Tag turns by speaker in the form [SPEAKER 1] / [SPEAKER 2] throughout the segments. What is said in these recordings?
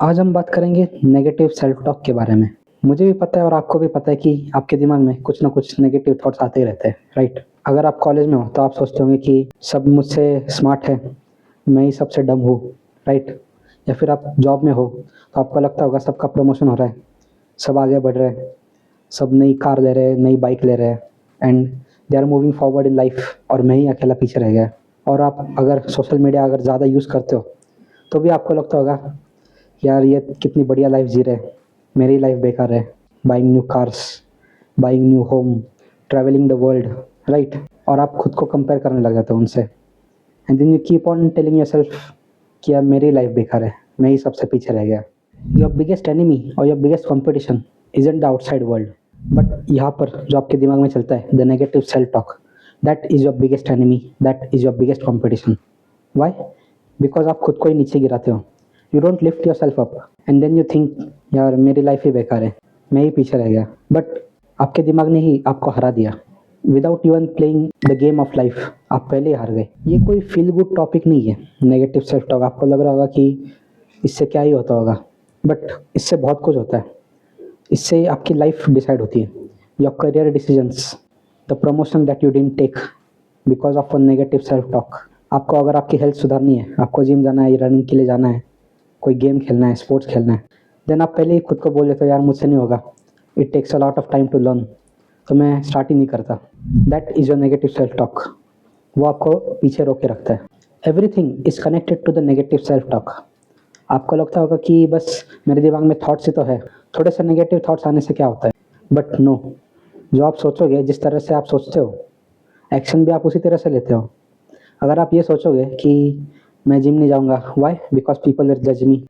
[SPEAKER 1] आज हम बात करेंगे नेगेटिव सेल्फ टॉक के बारे में। मुझे भी पता है और आपको भी पता है कि आपके दिमाग में कुछ ना कुछ नेगेटिव थॉट्स आते ही रहते हैं, राइट? अगर आप कॉलेज में हो तो आप सोचते होंगे कि सब मुझसे स्मार्ट है, मैं ही सबसे डम हूँ, राइट? या फिर आप जॉब में हो तो आपको लगता होगा सबका प्रमोशन हो रहा है, सब आगे बढ़ रहे हैं, सब नई कार ले रहे हैं, नई बाइक ले रहे हैं and they are moving forward in life और मैं ही अकेला पीछे रह गया। और आप अगर सोशल मीडिया अगर ज़्यादा यूज़ करते हो तो भी आपको लगता होगा यार ये कितनी बढ़िया लाइफ जी रहे हैं, मेरी लाइफ बेकार है। Buying new cars, buying new home, travelling the world, right? और आप खुद को कंपेयर करने लग जाते हो उनसे and then you keep on telling yourself कि यार मेरी लाइफ बेकार है, मैं ही सबसे पीछे रह गया। योर बिगेस्ट एनिमी और your biggest competition isn't the outside world, but यहाँ पर जो आपके दिमाग में चलता है the negative self talk, that is your biggest enemy, that is your biggest competition. Why? Because आप खुद को ही नीचे गिराते हो। You don't lift your self up and then you think यार मेरी लाइफ ही बेकार है, मैं ही पीछे रह गया। बट आपके दिमाग ने ही आपको हरा दिया without even playing the game of life. आप पहले ही हार गए। ये कोई फील गुड टॉपिक नहीं है नेगेटिव सेल्फ टॉक। आपको लग रहा होगा कि इससे क्या ही होता होगा, बट इससे बहुत कुछ होता है। इससे आपकी लाइफ डिसाइड होती है, your career decisions, the promotion that you didn't take because of a negative self talk. आपको अगर आपकी हेल्थ सुधारनी है, आपको जिम जाना है, रनिंग के लिए जाना है, कोई गेम खेलना है, स्पोर्ट्स खेलना है, देन आप पहले ही खुद को बोल देते हो यार मुझसे नहीं होगा, it takes a lot of time to learn, तो मैं स्टार्ट ही नहीं करता। That is your negative self talk. वो आपको पीछे रोक के रखता है। Everything is connected to the negative self talk. आपको लगता होगा कि बस मेरे दिमाग में थॉट्स ही तो है, थोड़े से नेगेटिव थॉट्स आने से क्या होता है, बट नो। जो आप सोचोगे, जिस तरह से आप सोचते हो, एक्शन भी आप उसी तरह से लेते हो। अगर आप ये सोचोगे कि मैं जिम नहीं जाऊंगा, वाई? बिकॉज पीपल विल जज मी,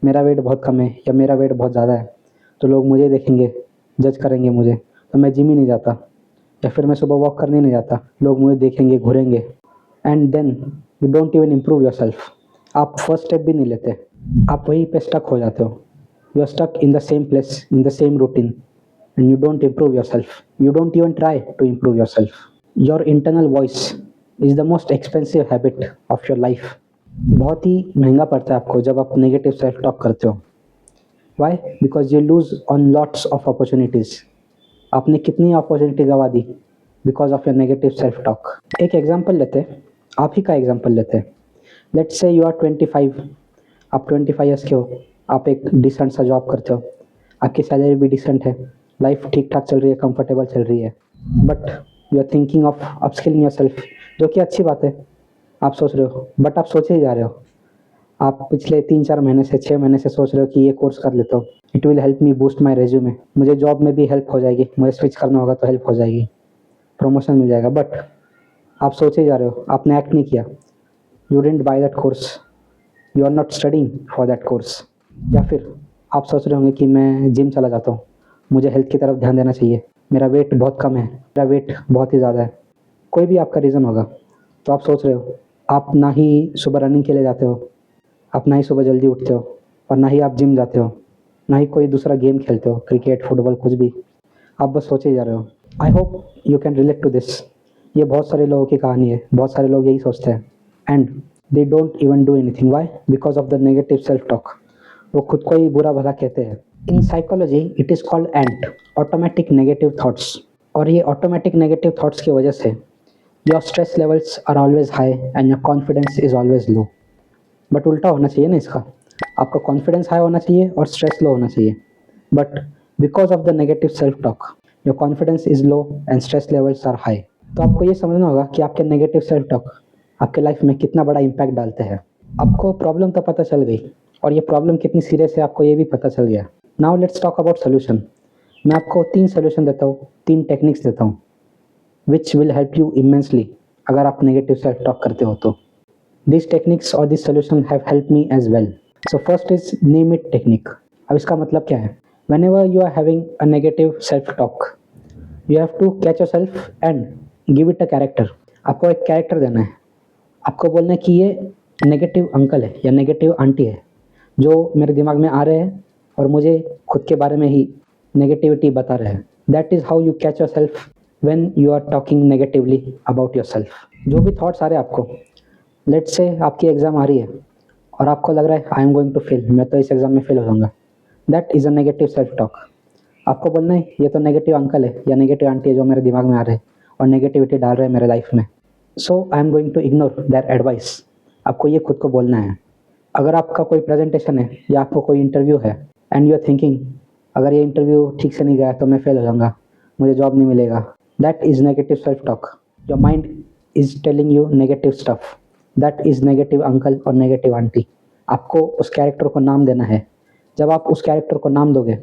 [SPEAKER 1] मेरा वेट बहुत कम है या मेरा वेट बहुत ज़्यादा है तो लोग मुझे देखेंगे, जज करेंगे मुझे, तो मैं जिम ही नहीं जाता। या फिर मैं सुबह वॉक करने नहीं जाता, लोग मुझे देखेंगे, घूरेंगे and then you don't even improve your self. आप फर्स्ट स्टेप भी नहीं लेते, आप वहीं पे स्टक हो जाते हो। You are stuck in the same place, in the same routine and you don't improve your self. You don't even try to improve your self. Your internal voice is the most expensive habit of your life. बहुत ही महंगा पड़ता है आपको जब आप negative self talk करते हो। Why? Because you lose on lots of opportunities. आपने कितनी अपॉर्चुनिटी गवा दी because of your negative self talk. एक एग्जाम्पल लेते हैं, आप ही का एग्जाम्पल लेते हैं। लेट्स से यू आर 25, आप 25 ईयर्स के हो, आप एक डिसेंट सा जॉब करते हो, आपकी सैलरी भी डिसेंट है, लाइफ ठीक ठाक चल रही है, कंफर्टेबल चल रही है, but you are thinking of upskilling your self, जो कि अच्छी बात है, आप सोच रहे हो, बट आप सोचे ही जा रहे हो। आप पिछले 3-4 महीने से 6 महीने से सोच रहे हो कि ये कोर्स कर लेता हूँ, it will help me boost my resume, मुझे जॉब में भी हेल्प हो जाएगी, मुझे स्विच करना होगा तो हेल्प हो जाएगी, प्रमोशन मिल जाएगा। बट आप सोचे ही जा रहे हो, आपने एक्ट नहीं किया। You didn't buy that course, you are not studying for that course. या फिर आप सोच रहे होंगे कि मैं जिम चला जाता हूँ, मुझे हेल्थ की तरफ ध्यान देना चाहिए, मेरा वेट बहुत कम है, मेरा वेट बहुत ही ज़्यादा है, कोई भी आपका रीज़न होगा। तो आप सोच रहे हो, आप ना ही सुबह रनिंग के लिए जाते हो, आप ना ही सुबह जल्दी उठते हो, और ना ही आप जिम जाते हो, ना ही कोई दूसरा गेम खेलते हो, क्रिकेट, फुटबॉल, कुछ भी। आप बस सोचे ही जा रहे हो। I hope you can relate to this. ये बहुत सारे लोगों की कहानी है, बहुत सारे लोग यही सोचते हैं and they don't even do anything. Why? Because of the negative self talk. वो खुद को ही बुरा भला कहते हैं। In psychology it is called ANT, automatic negative thoughts. और ये ऑटोमेटिक नेगेटिव थॉट्स की वजह से your stress levels are always high and your confidence is always low. But उल्टा होना चाहिए ना इसका, आपका कॉन्फिडेंस हाई होना चाहिए और स्ट्रेस लो होना चाहिए। But because of the negative self talk your confidence is low and stress levels are high. तो आपको ये समझना होगा कि आपके नेगेटिव सेल्फ टॉक आपके लाइफ में कितना बड़ा इम्पैक्ट डालते हैं। आपको प्रॉब्लम तो पता चल गई, और ये प्रॉब्लम कितनी सीरियस है आपको ये भी पता चल गया। Now let's talk about solution. मैं आपको 3 सोल्यूशन देता हूँ, 3 टेक्निक्स देता हूँ which will help you immensely अगर आप नेगेटिव सेल्फ टॉक करते हो तो। These techniques or this solution have helped me as well. So first is name it technique. अब इसका मतलब क्या है? Whenever you are having a negative self-talk, you have to catch yourself and give it a character. आपको एक character देना है। आपको बोलना है कि ये नेगेटिव अंकल है या नेगेटिव आंटी है जो मेरे दिमाग में आ रहे हैं और मुझे खुद के बारे में ही नेगेटिविटी बता रहे हैं। That is how you catch yourself when you are talking negatively about yourself. जो भी थॉट्स आ रहे हैं आपको, लेट्स से आपकी एग्ज़ाम आ रही है और आपको लग रहा है I am going to fail, मैं तो इस एग्ज़ाम में फेल हो जाऊँगा, that is a negative self talk. आपको बोलना है ये तो नेगेटिव अंकल है या नेगेटिव आंटी है जो मेरे दिमाग में आ रहे हैं और नेगेटिविटी डाल रहे हैं मेरे लाइफ में, so I am going to ignore their advice. आपको ये खुद को बोलना है। अगर आपका कोई प्रेजेंटेशन है या आपको कोई इंटरव्यू है एंड यू आर थिंकिंग अगर ये इंटरव्यू ठीक से नहीं गया तो मैं फेल हो जाऊँगा, मुझे जॉब नहीं मिलेगा, that is negative self talk. Your mind is telling you negative stuff, that is negative uncle और नेगेटिव आंटी। आपको उस कैरेक्टर को नाम देना है। जब आप उस कैरेक्टर को नाम दोगे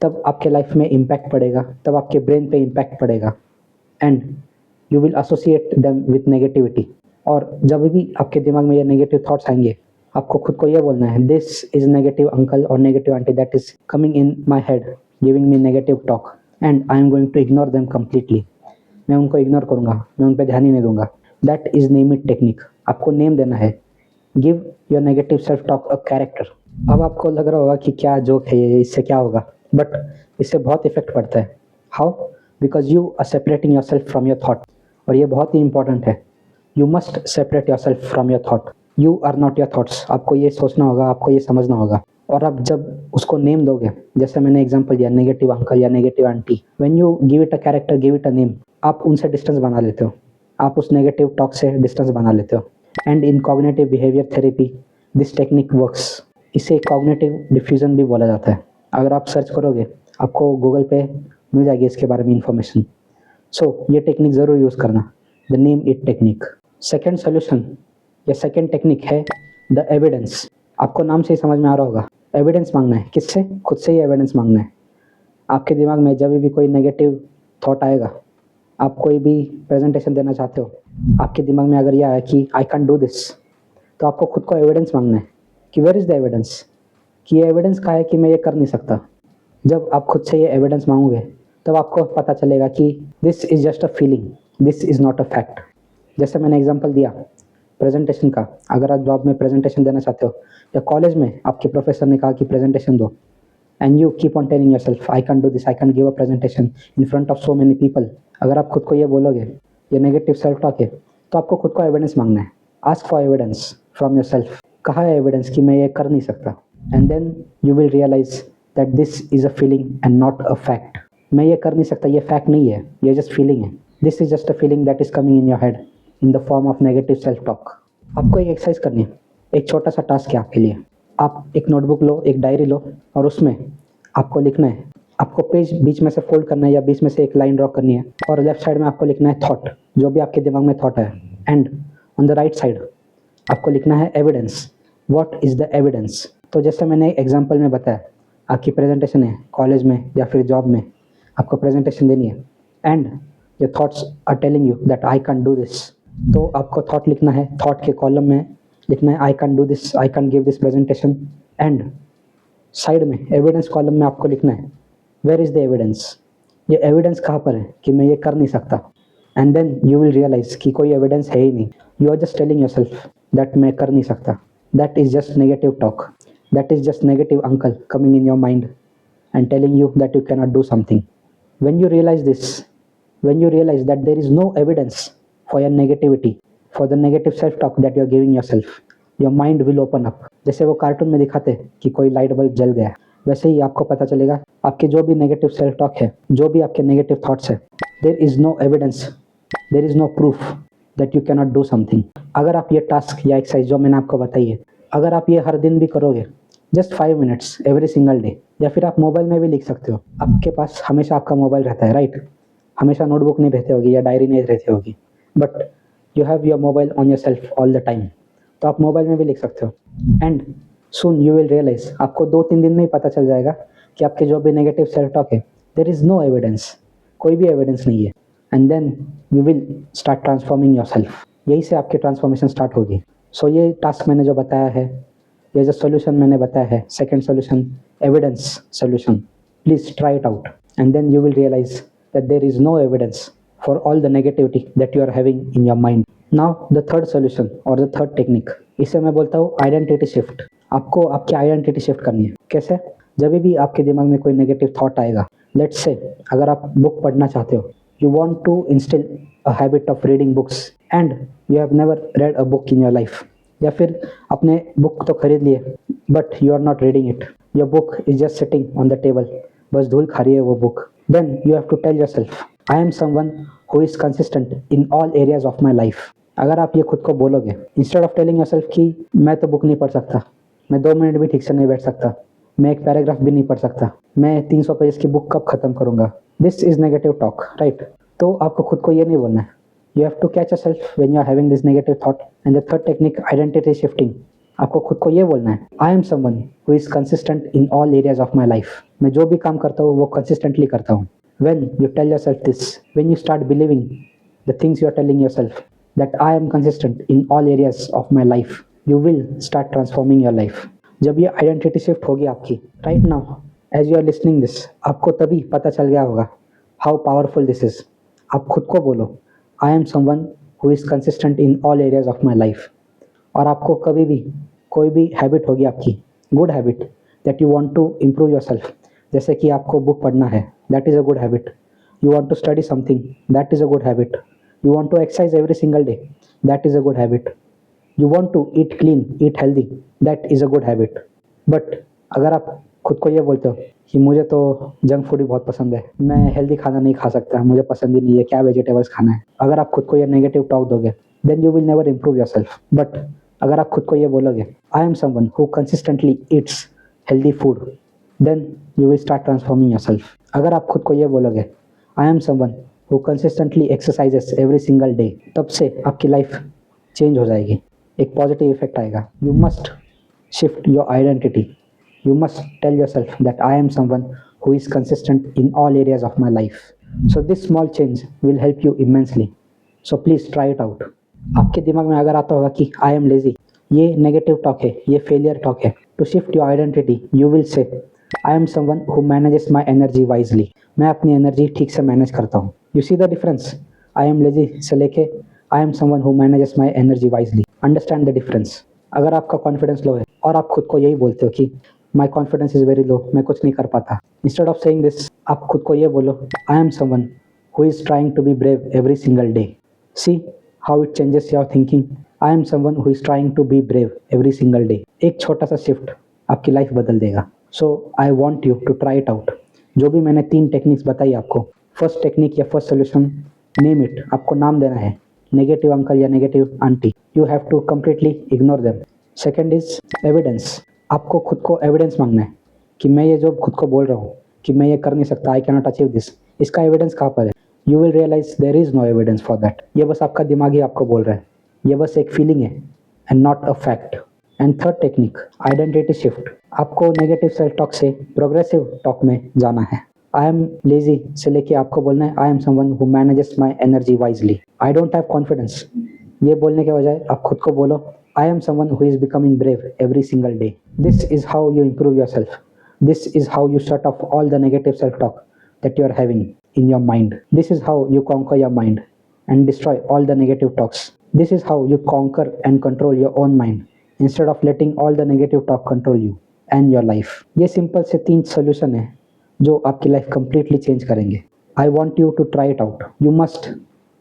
[SPEAKER 1] तब आपके लाइफ में इम्पैक्ट पड़ेगा, तब आपके ब्रेन पे इम्पैक्ट पड़ेगा and you will associate them with negativity. और जब भी आपके दिमाग में ये नेगेटिव थॉट्स आएंगे आपको खुद को ये बोलना है दिस इज नेगेटिव अंकल और negative aunty that is coming in my head giving me negative talk and I am going to ignore them completely. मैं उनको इग्नोर करूँगा, मैं उन पर ध्यान ही नहीं दूंगा। That is name it technique. आपको नेम देना है। Give your negative self talk a character. अब आपको लग रहा होगा कि क्या जोक है ये, इससे क्या होगा, बट इससे बहुत इफेक्ट पड़ता है। How? Because you are separating your self from your thought. और ये बहुत ही इंपॉर्टेंट है। You must separate your self from your thought. You are not your thoughts. आपको ये सोचना होगा, आपको ये समझना होगा। और आप जब उसको नेम दोगे, जैसे मैंने एग्जांपल दिया नेगेटिव अंकल या negative aunty, when you give it a character, give it a name, आप उनसे डिस्टेंस बना लेते हो, आप उस नेगेटिव टॉक से डिस्टेंस बना लेते हो। And in cognitive behaviour therapy this technique works. इसे कॉग्निटिव डिफ्यूजन भी बोला जाता है। अगर आप सर्च करोगे आपको गूगल पे मिल जाएगी इसके बारे में इंफॉर्मेशन। सो ये टेक्निक ज़रूर यूज़ करना, the name it technique. Second solution या सेकेंड टेक्निक है द एविडेंस। आपको नाम से ही समझ में आ रहा होगा। एविडेंस मांगना है। किससे? खुद से ही एविडेंस मांगना है। आपके दिमाग में जब भी कोई नेगेटिव थॉट आएगा, आप कोई भी प्रेजेंटेशन देना चाहते हो, आपके दिमाग में अगर यह आया कि आई कैन डू दिस, तो आपको खुद को एविडेंस मांगना है कि वेयर इज़ द एविडेंस, कि ये एविडेंस कहाँ है कि मैं ये कर नहीं सकता। जब आप खुद से ये एविडेंस मांगोगे तब आपको पता चलेगा कि this is just a feeling, this is not a fact. जैसे मैंने एग्जांपल दिया प्रेजेंटेशन का, अगर आप जॉब में प्रेजेंटेशन देना चाहते हो या कॉलेज में आपके प्रोफेसर ने कहा कि प्रेजेंटेशन दो and you keep on telling yourself I can do this, I can give a presentation in front of so many people. अगर आप खुद को ये बोलोगे, ये नेगेटिव सेल्फ टॉक है, तो आपको खुद को एविडेंस मांगना है। Ask for evidence from your self. कहाँ है एविडेंस कि मैं ये कर नहीं सकता? And then you will realise that this is a feeling and not a fact. मैं ये कर नहीं सकता, ये फैक्ट नहीं है, ये जस्ट फीलिंग है। This is just a feeling that is coming in your head in the form of negative self talk. आपको एक एक्सरसाइज करनी है, एक छोटा सा टास्क है आपके लिए। आप एक नोटबुक लो, एक डायरी लो और उसमें आपको लिखना है, आपको पेज बीच में से फोल्ड करना है या बीच में से एक लाइन ड्रॉ करनी है और लेफ्ट साइड में आपको लिखना है थॉट, जो भी आपके दिमाग में थॉट है, and on the right side आपको लिखना है evidence. What is the evidence? तो जैसे मैंने एग्जांपल में बताया, आपकी प्रेजेंटेशन है कॉलेज में या फिर जॉब में, आपको प्रेजेंटेशन देनी है and your thoughts are telling you that I can do this. तो आपको थॉट लिखना है, थॉट के कॉलम में लिखना है I can do this, I can give this presentation, and side में एविडेंस कॉलम में आपको लिखना है वेयर इज़ द एविडेंस। ये एविडेंस कहाँ पर है कि मैं ये कर नहीं सकता? And then you will realise कि कोई एविडेंस है ही नहीं। You are just telling yourself that मैं कर नहीं सकता। That is just negative talk, that is just negative uncle coming in your mind and telling you that you cannot do something. When you realize this, when you realize that there is no evidence for your negativity, for the negative self-talk that you are giving yourself, your mind will open up. जैसे वो cartoon में दिखाते कि कोई light bulb जल गया, वैसे ही आपको पता चलेगा आपके जो भी नेगेटिव सेल्फ टॉक है, जो भी आपके नेगेटिव थॉट्स है, there is no evidence, there is no proof that you cannot do something. अगर आप ये टास्क या एक्सरसाइज जो मैंने आपको बताई है, अगर आप ये हर दिन भी करोगे, just 5 minutes every single day, या फिर आप मोबाइल में भी लिख सकते हो। आपके पास हमेशा आपका मोबाइल रहता है, राइट? हमेशा नोटबुक नहीं रहती होगी या डायरी नहीं रहती होगी, but you have your mobile on your self all the time. तो आप मोबाइल में भी लिख सकते हो and soon you will realise, आपको 2-3 दिन में ही पता चल जाएगा कि आपके जो भी नेगेटिव सेल्फ टॉक है, देयर इज़ नो एविडेंस, कोई भी एविडेंस नहीं है। And then you will start transforming your self. यही से आपकी ट्रांसफॉर्मेशन स्टार्ट होगी। सो ये टास्क मैंने जो बताया है, ये जो सोल्यूशन मैंने बताया है, second solution evidence solution, please try it out and then you will realise that there is no evidence for all the negativity that you are having in your mind. Now the third solution और the third technique, इसे मैं बोलता हूँ identity shift. आपको आपकी identity shift करनी है। कैसे? जब भी आपके दिमाग में कोई नेगेटिव थॉट आएगा, लेट्स से अगर आप बुक पढ़ना चाहते हो, you want to instil a habit of reading books and you have never read a book in your life, या फिर आपने बुक तो खरीद लिए but you are not reading it, your book is just sitting on the table, बस धूल खा रही है वो book, then you have to tell yourself I am someone who is consistent in all areas of my life. अगर आप ये खुद को बोलोगे इंस्टेड ऑफ टेलिंग योरसेल्फ कि मैं तो बुक नहीं पढ़ सकता, मैं 2 मिनट भी ठीक से नहीं बैठ सकता, मैं एक पैराग्राफ भी नहीं पढ़ सकता, मैं 300 पेज की बुक कब खत्म करूंगा, this is negative talk, right. तो आपको खुद को ये नहीं बोलना है। You have to catch yourself when you are having this negative thought. And the third technique, identity shifting. आपको खुद को ये बोलना है I am someone who is consistent in all areas of my life. मैं जो भी काम करता हूँ वो कंसिस्टेंटली करता हूँ। When you tell yourself this, when you start believing the things you are telling yourself that I am consistent in all areas of my life, you will start transforming your life. जब ये identity shift होगी आपकी, right now as you are listening this, आपको तभी पता चल गया होगा हाउ पावरफुल दिस इज। आप खुद को बोलो I am someone who is consistent in all areas of my life. और आपको कभी भी कोई भी हैबिट होगी आपकी, good habit that you want to improve yourself, जैसे कि आपको बुक पढ़ना है, that is a good habit. You want to study something, that is a good habit. You want to exercise every single day, that is a good habit. You want to eat clean, eat healthy, that is a good habit. But अगर आप खुद को ये बोलते हो कि मुझे तो जंक फूड ही बहुत पसंद है, मैं हेल्दी खाना नहीं खा सकता, मुझे पसंद ही नहीं है, क्या वेजिटेबल्स खाना है, अगर आप खुद को ये नेगेटिव टॉक दोगे then you will never improve yourself. But अगर आप खुद को ये बोलोगे I am someone who consistently eats healthy food, then you will start transforming yourself. अगर आप खुद को ये बोलोगे I am someone who consistently exercises every single day, तब से आपकी लाइफ चेंज हो जाएगी, एक पॉजिटिव इफेक्ट आएगा। You must shift your identity. You must tell yourself that I am someone who is consistent in all areas of my life. So this small change will help you immensely. So please try it out. आपके दिमाग में अगर आता होगा कि I am lazy, ये negative talk है, ये फेलियर टॉक है, to shift your identity, you will say I am someone who manages my energy wisely. मैं अपनी एनर्जी ठीक से मैनेज करता हूँ। You see the difference? I am lazy से लेके I am someone who manages my energy wisely. Understand the difference. अगर आपका कॉन्फिडेंस लो है और आप खुद को यही बोलते हो कि my confidence is very low, मैं कुछ नहीं कर पाता, इंस्टेड ऑफ सेइंग दिस आप खुद को ये बोलो I am someone who is trying to be brave every single day. See how it changes your thinking. I am someone who is trying to be brave every single day. एक छोटा सा shift आपकी life बदल देगा। So I want you to try it out. जो भी मैंने 3 techniques बताई आपको, फर्स्ट टेक्निक या फर्स्ट सोल्यूशन, नेम इट, आपको नाम देना है, नेगेटिव अंकल या negative aunty, you have to completely ignore them. Second is evidence. आपको खुद को एविडेंस मांगना है कि मैं ये जो खुद को बोल रहा हूँ कि मैं ये कर नहीं सकता, I can not achieve this, इसका एविडेंस कहाँ पर है। You will realise there is no evidence for that. ये बस आपका दिमाग ही आपको बोल रहा है, ये बस एक फीलिंग है and not a fact. And third technique, identity shift. आपको नेगेटिव सेल्फ टॉक से प्रोग्रेसिव टॉक में जाना है। आई एम लेजी से लेके आपको बोलना है I am someone who manages my energy wisely. I don't have confidence, ये बोलने के बजाय आप खुद को बोलो I am someone who is becoming brave every single day. This is how you improve yourself. This is how you shut off all the negative self-talk that you are having in your mind. This is how you conquer your mind and destroy all the negative talks. This is how you conquer and control your own mind instead of letting all the negative talk control you and your life. ये simple से 3 solution है जो आपकी life completely change करेंगे. I want you to try it out. You must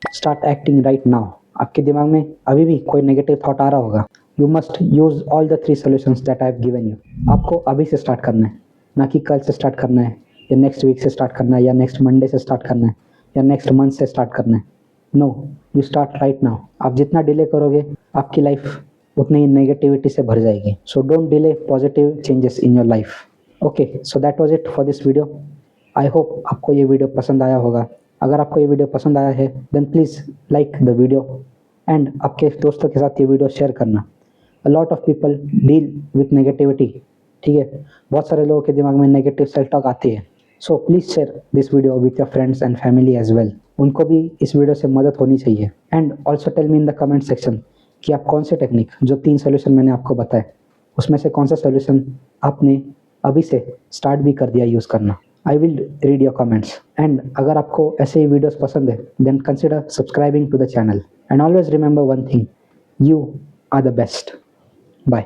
[SPEAKER 1] start acting right now. आपके दिमाग में अभी भी कोई नेगेटिव थॉट आ रहा होगा, you must use all the 3 solutions that I have given you. आपको अभी से स्टार्ट करना है, ना कि कल से स्टार्ट करना है या नेक्स्ट वीक से स्टार्ट करना है या नेक्स्ट मंडे से स्टार्ट करना है या नेक्स्ट मंथ से स्टार्ट करना है। No, you start right now. आप जितना डिले करोगे आपकी लाइफ उतनी ही नेगेटिविटी से भर जाएगी। So don't delay positive changes in your life. Okay, so that was it for this video. I hope आपको ये वीडियो पसंद आया होगा। अगर आपको ये वीडियो पसंद आया है then please like the video and आपके दोस्तों के साथ ये वीडियो शेयर करना। A lot of people deal with negativity, ठीक है, बहुत सारे लोगों के दिमाग में नेगेटिव सेल्फ टॉक आती है। So please share this video with your friends and family as well. उनको भी इस वीडियो से मदद होनी चाहिए। And also tell me in the comment section कि आप कौन से टेक्निक, जो 3 सोल्यूशन मैंने आपको बताए, उसमें से कौन सा सोल्यूशन आपने अभी से स्टार्ट भी कर दिया यूज़ करना। I will read your comments. And अगर आपको ऐसे ही वीडियोस पसंद है then consider subscribing to the channel and always remember one thing, you are the best. Bye.